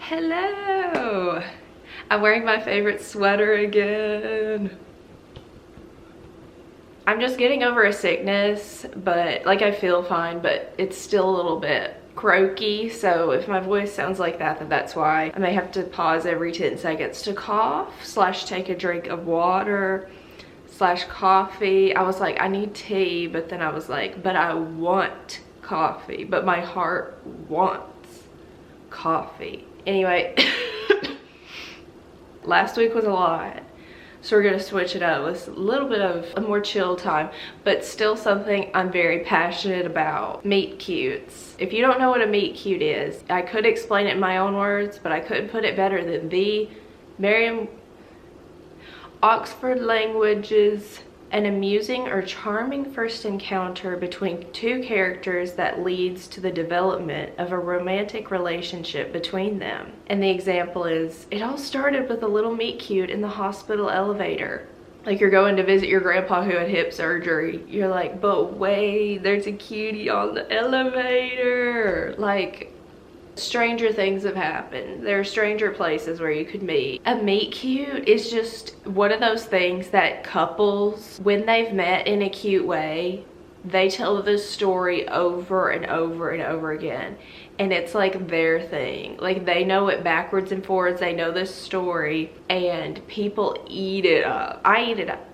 Hello! I'm wearing my favorite sweater again. I'm just getting over a sickness, but like I feel fine, but it's still a little bit croaky. So if my voice sounds like that, then that's why. I may have to pause every 10 seconds to cough / take a drink of water / coffee. I was like, I need tea, but then I was like, but I want coffee, but my heart wants coffee. Anyway, last week was a lot, so we're gonna switch it up with a little bit of a more chill time, but still something I'm very passionate about: meet cutes. If you don't know what a meet cute is, I could explain it in my own words, but I couldn't put it better than the Merriam Oxford Languages: an amusing or charming first encounter between two characters that leads to the development of a romantic relationship between them. And the example is, it all started with a little meet cute in the hospital elevator. Like you're going to visit your grandpa who had hip surgery. You're like, but wait, there's a cutie on the elevator. Like, stranger things have happened. There are stranger places where you could meet. A meet cute is just one of those things that couples, when they've met in a cute way, they tell this story over and over and over again. And it's like their thing. Like they know it backwards and forwards. They know this story and people eat it up. I eat it up.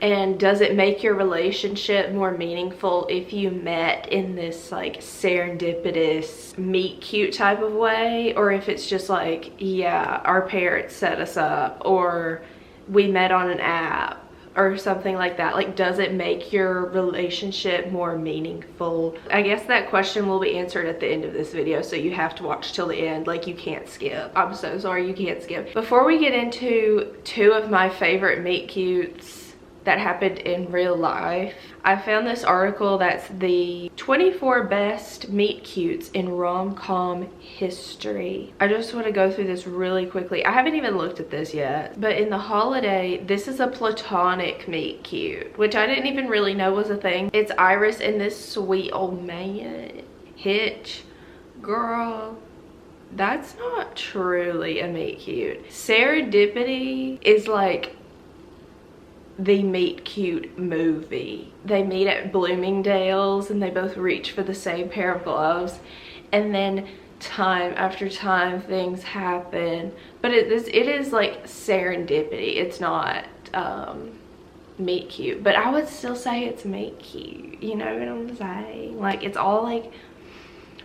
And does it make your relationship more meaningful if you met in this like serendipitous meet cute type of way? Or if it's just like, yeah, our parents set us up, or we met on an app or something like that? Like, does it make your relationship more meaningful? I guess that question will be answered at the end of this video, so you have to watch till the end. Like, you can't skip. I'm so sorry, you can't skip. Before we get into two of my favorite meet cutes that happened in real life, I found this article that's the 24 best meet cutes in rom-com history. I just want to go through this really quickly. I haven't even looked at this yet, but in The Holiday, this is a platonic meet cute, which I didn't even really know was a thing. It's Iris and this sweet old man. Hitch. Girl, that's not truly a meet cute. Serendipity is like the meet cute movie. They meet at Bloomingdale's and they both reach for the same pair of gloves, and then time after time things happen. But it is like serendipity. It's not meet cute, but I would still say it's meet cute. You know what I'm saying? Like, it's all like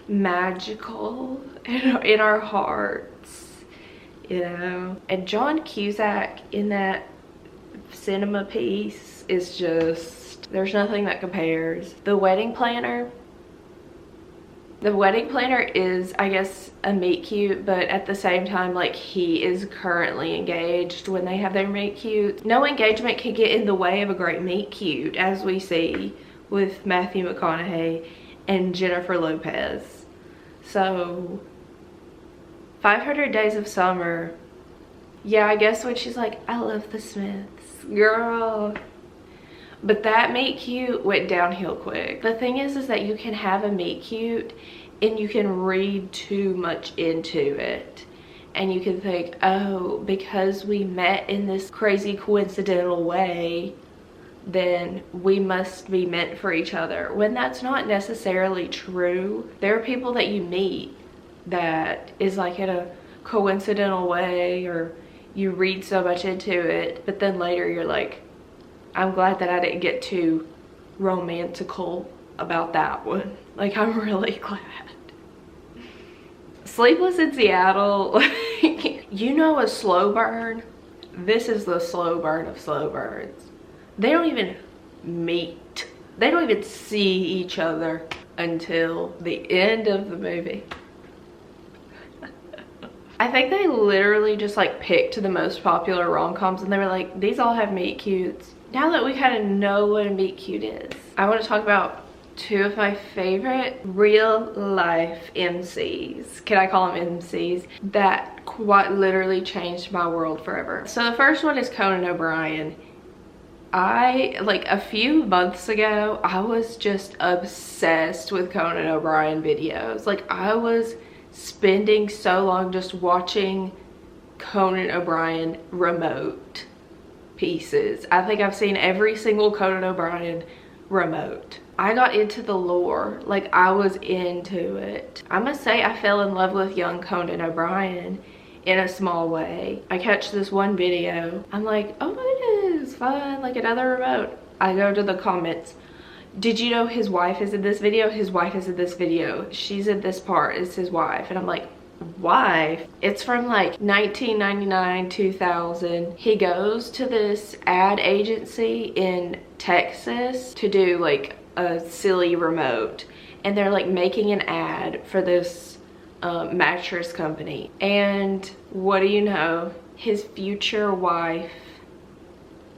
magical in our hearts, you know. And John Cusack in that cinema piece is just, there's nothing that compares. The wedding planner is, I guess, a meet cute, but at the same time, like, he is currently engaged when they have their meet cute. No engagement can get in the way of a great meet cute, as we see with Matthew McConaughey and Jennifer Lopez. So 500 Days of Summer, yeah, I guess when she's like, I love the Smiths, girl. But that meet cute went downhill quick. The thing is that you can have a meet cute and you can read too much into it. And you can think, oh, because we met in this crazy coincidental way, then we must be meant for each other. When that's not necessarily true. There are people that you meet that is like in a coincidental way, or you read so much into it, but then later you're like, I'm glad that I didn't get too romantical about that one. Like, I'm really glad. Sleepless in Seattle, you know, a slow burn. This is the slow burn of slow burns. They don't even meet. They don't even see each other until the end of the movie. I think they literally just like picked the most popular rom-coms and they were like, these all have meet cutes. Now that we kind of know what a meet cute is, I want to talk about two of my favorite real life MCs. Can I call them MCs? That quite literally changed my world forever. So the first one is Conan OBrien. Like a few months ago, I was just obsessed with Conan OBrien videos. Like, I was spending so long just watching Conan OBrien remote pieces. I think I've seen every single Conan OBrien remote. I got into the lore, like I was into it. I must say I fell in love with young Conan OBrien in a small way. I catch this one video, I'm like, oh, it is fun, like another remote. I go to the comments, did you know his wife is in this video? His wife is in this video. She's in this part, it's his wife. And I'm like, wife? It's from like 1999, 2000. He goes to this ad agency in Texas to do like a silly remote, and they're like making an ad for this mattress company. And what do you know? His future wife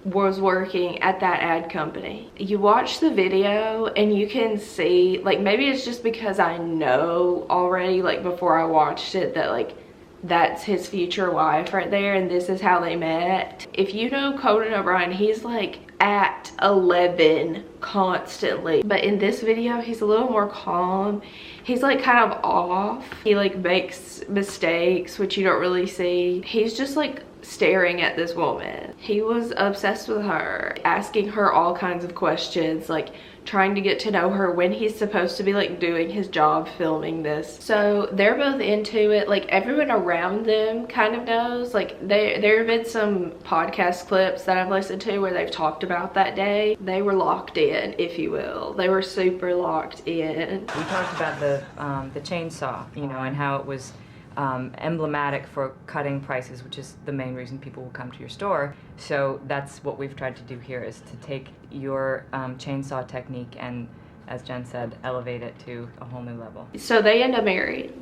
was working at that ad company. You watch the video and you can see, like, maybe it's just because I know already, like before I watched it, that like that's his future wife right there and this is how they met. If you know Conan OBrien, he's like at 11 constantly, but in this video he's a little more calm. He's like kind of off. He like makes mistakes, which you don't really see. He's just like staring at this woman. He was obsessed with her, asking her all kinds of questions, like trying to get to know her when he's supposed to be like doing his job filming this. So they're both into it. Like everyone around them kind of knows. Like there have been some podcast clips that I've listened to where they've talked about that day. They were locked in, if you will. They were super locked in. We talked about the chainsaw, you know, and how it was emblematic for cutting prices, which is the main reason people will come to your store. So that's what we've tried to do here, is to take your chainsaw technique and, as Jen said, elevate it to a whole new level. So they end up married.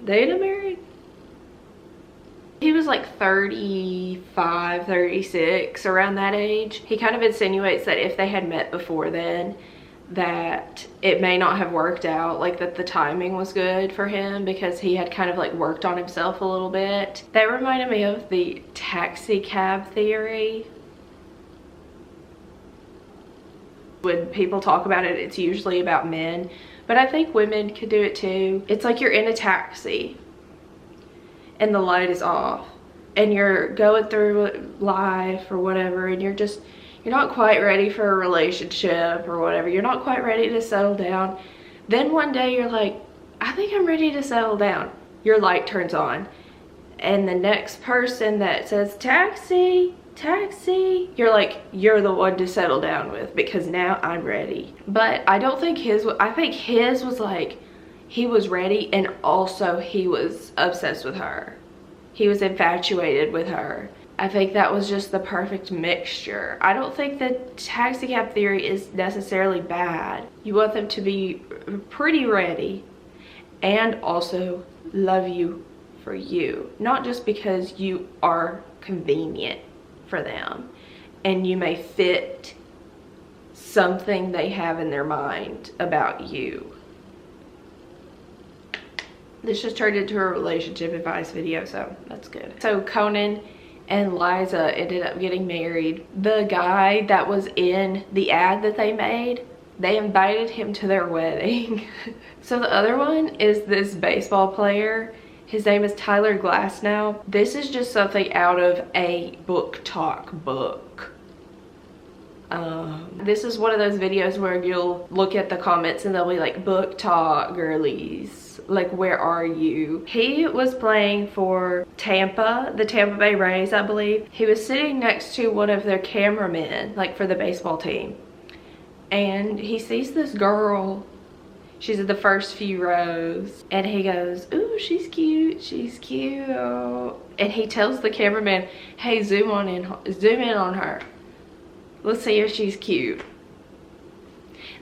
He was like 35, 36, around that age. He kind of insinuates that if they had met before then, that it may not have worked out, like that the timing was good for him because he had kind of like worked on himself a little bit. That reminded me of the taxi cab theory. When people talk about it, it's usually about men, but I think women could do it too. It's like you're in a taxi and the light is off and you're going through life or whatever, and you're not quite ready for a relationship or whatever. You're not quite ready to settle down. Then one day you're like, I think I'm ready to settle down. Your light turns on. And the next person that says, taxi, taxi, you're like, you're the one to settle down with because now I'm ready. But I don't think I think his was like, he was ready and also he was obsessed with her. He was infatuated with her. I think that was just the perfect mixture. I don't think the taxi cab theory is necessarily bad. You want them to be pretty ready and also love you for you. Not just because you are convenient for them and you may fit something they have in their mind about you. This just turned into a relationship advice video, so that's good. So Conan and Liza ended up getting married. The guy that was in the ad that they made, they invited him to their wedding. So the other one is this baseball player. His name is Tyler Glasnow. This is just something out of a book talk book. This is one of those videos where you'll look at the comments and they'll be like, book talk girlies, like where are you? He was playing for Tampa, the Tampa Bay Rays, I believe. He was sitting next to one of their cameramen, like for the baseball team, and he sees this girl. She's in the first few rows and he goes, ooh, she's cute, she's cute. And he tells the cameraman, hey, zoom in on her. Let's see if she's cute.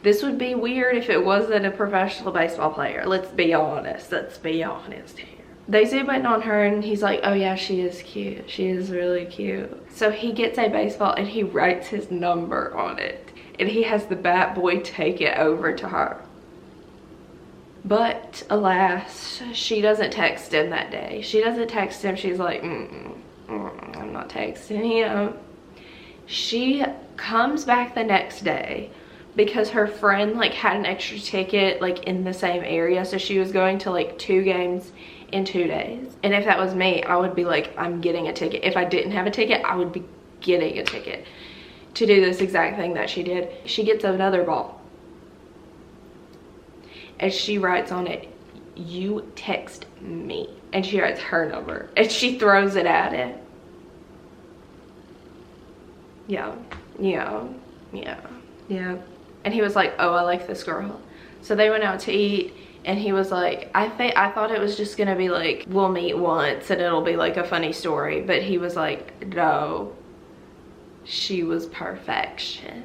This would be weird if it wasn't a professional baseball player. Let's be honest here. They zoom in on her and he's like, oh yeah, she is cute. She is really cute. So he gets a baseball and he writes his number on it. And he has the bat boy take it over to her. But alas, she doesn't text him that day. She doesn't text him. She's like, I'm not texting him. She comes back the next day because her friend like had an extra ticket like in the same area, so she was going to like 2 games in 2 days. And if that was me, I would be like, I'm getting a ticket. If I didn't have a ticket, I would be getting a ticket to do this exact thing that she did. She gets another ball. And she writes on it, "You text me." And she writes her number. And she throws it at it. Yeah. And he was like, "Oh, I like this girl." So they went out to eat, and he was like, I thought it was just gonna be like, we'll meet once and it'll be like a funny story. But he was like, no, she was perfection.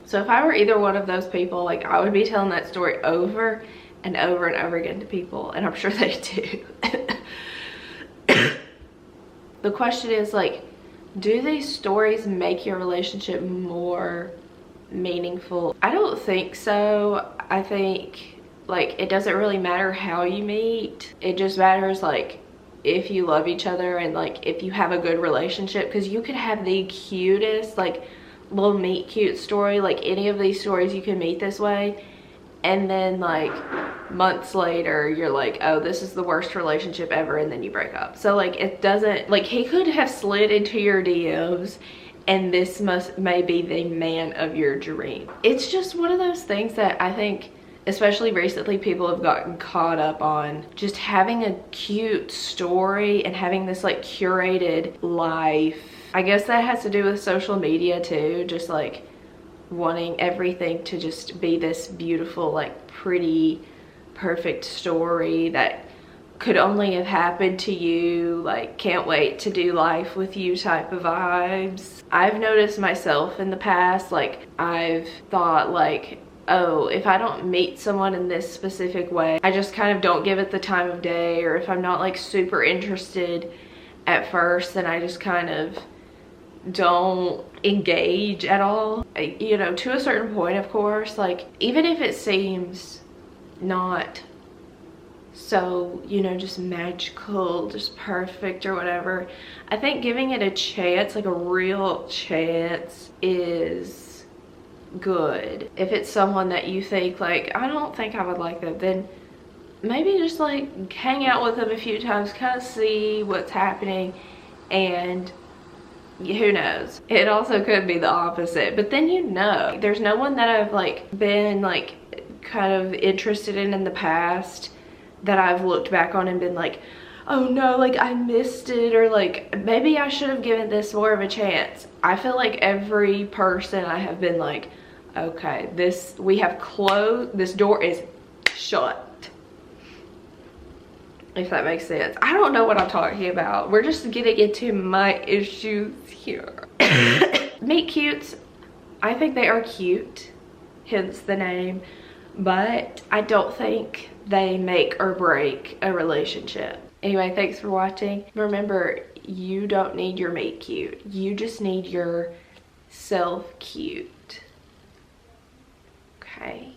So if I were either one of those people, like, I would be telling that story over and over and over again to people, and I'm sure they do. The question is, like, do these stories make your relationship more meaningful? I don't think so. I think, like, it doesn't really matter how you meet. It just matters, like, if you love each other and, like, if you have a good relationship. Because you could have the cutest, like, little meet cute story, like any of these stories you can meet this way, and then like months later you're like, oh, this is the worst relationship ever, and then you break up. So like, it doesn't, like, he could have slid into your DMs and this may be the man of your dream. It's just one of those things that I think, especially recently, people have gotten caught up on just having a cute story and having this like curated life. I guess that has to do with social media too, just like wanting everything to just be this beautiful, like pretty, perfect story that could only have happened to you, like can't wait to do life with you type of vibes. I've noticed myself in the past, like I've thought like, oh, if I don't meet someone in this specific way, I just kind of don't give it the time of day, or if I'm not like super interested at first, then I just kind of don't engage at all. You know, to a certain point, of course, like even if it seems not so, you know, just magical, just perfect or whatever, I think giving it a chance, like a real chance, is good. If it's someone that you think like, I don't think I would like them, then maybe just like hang out with them a few times, kind of see what's happening, and who knows, it also could be the opposite. But then, you know, there's no one that I've like been like kind of interested in the past that I've looked back on and been like, oh no, like I missed it, or like maybe I should have given this more of a chance. I feel like every person I have been like, okay, we have closed, this door is shut. If that makes sense. I don't know what I'm talking about. We're just getting into my issues here. Meet cutes, I think they are cute, hence the name, but I don't think they make or break a relationship. Anyway, thanks for watching. Remember, you don't need your mate cute. You just need yourself cute. Okay.